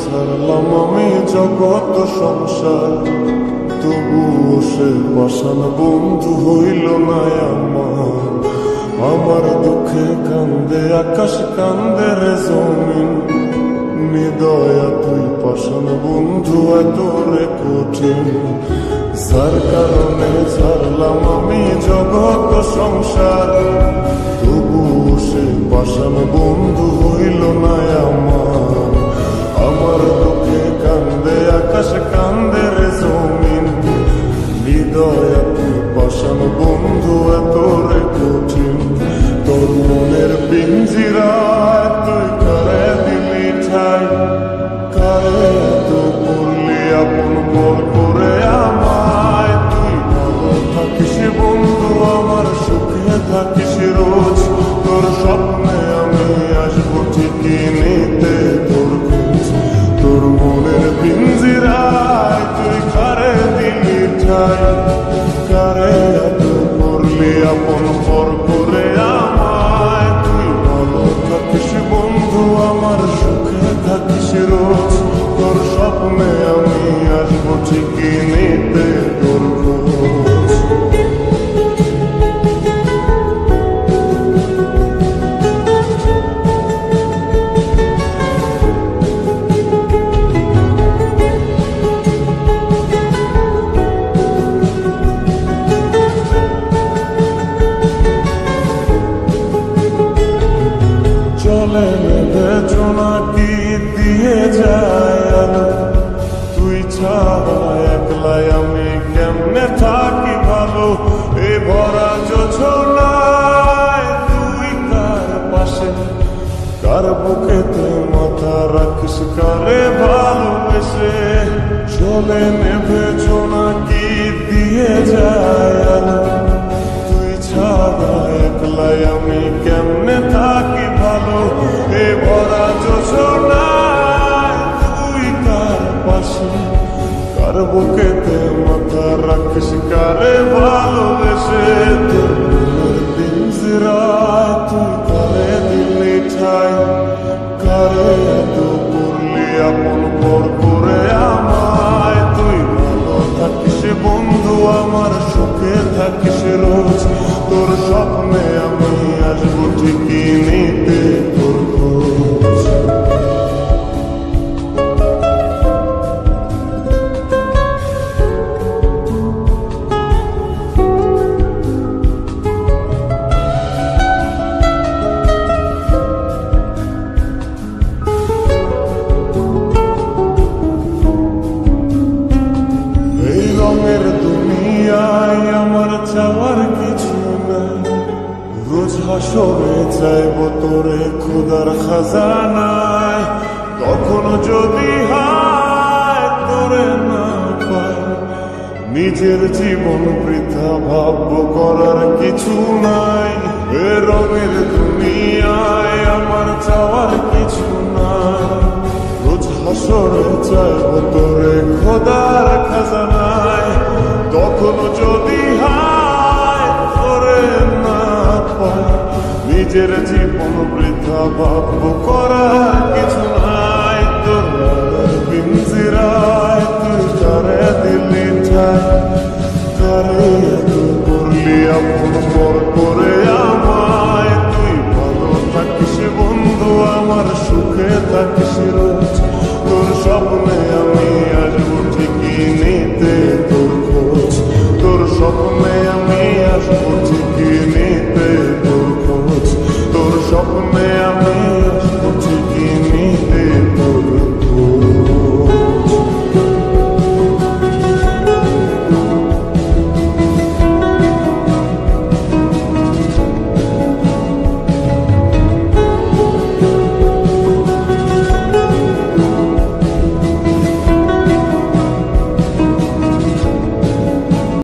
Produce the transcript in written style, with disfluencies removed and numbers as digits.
ছাড়লাম আমি জগৎ সংসার, তবুও সে পাষাণ বন্ধু হইল না আমার। আমার দুঃখে কান্দে আকাশ, কান্দে রে জমিন, নিদয়া তুই পাষাণ বন্ধু এত রে কঠিন। যার কারণে ছাড়লাম আমি জগৎ সংসার, তবুও সে পাষাণ বন্ধু হইল না আমার। আমার দুঃখে কান্দে আকাশ, কান্দে রে জমিন, হৃদয় তুই পাষাণ বন্ধু এত রে কঠিন। তোর মনের পিঞ্জিরায় তুই কারে দিলি ঠাই, কারে এত করলি আপন পর করে আমায়। তুই ভালো থাকিস বন্ধু, আমার সুখে থাকিস রোজ, তোর স্বপ্নে আমি আসবো ঠিকই নিতে তোর খোঁজ। তোর মনের পিঞ্জিরায় তুই কারে দিলি ঠাই, কারে এত করলি আপন পর করে আমায়। তুই ভালো থাকিস বন্ধু, আমার সুখে থাকিস রোজ, তোর স্বপ্নে আমি আসবো ঠিকই নিতে তোর খোঁজ। চলে নেবে জোনাকি দিয়ে যায় আলো, তুই ছাড়া একলাই আমি কেমনে থাকি ভালো। এ ভরা যোছনায় তুই কার পাশে, কার বুকেতে মাথা রাখিস কারে ভালোবেসে। চলে নেবে জোনাকি দিয়ে যায় আলো, তুই ছাড়া একলাই আমি কেমনে থাকি ভালো। এ ভরা যোছনায় তুই কার পাশে, কার বুকেতে মাথা রাখিস কারে ভালোবেসে। তোর মনের পিঞ্জিরায় তুই কারে দিলি ঠাই, কারে এত করলি আপন পর করে আমায়। তুই ভালো থাকিস বন্ধু, আমার সুখে থাকিস রোজ, তোর স্বপ্নে আমি আসবো ঠিকই নিতে তোর খোঁজ। এই রঙের দুনিয়ায় আমার চাওয়ার কিছু নাই, রোজ হাসরে চাইব তোরে খোদার খাজানায়। কখনো যদি হায় তোরে না পাই, নিজের জীবন বৃথা ভাববো করার কিছু নাই। এ রঙের দুনিয়ায় আমার চাওয়ার কিছু নাই, রোজ হাসরে চাইব তোরে খোদার খাজানায়। কখনো যদি হায় তোরে না পাই, নিজের জীবন বৃথা ভাববো করার কিছু নাই।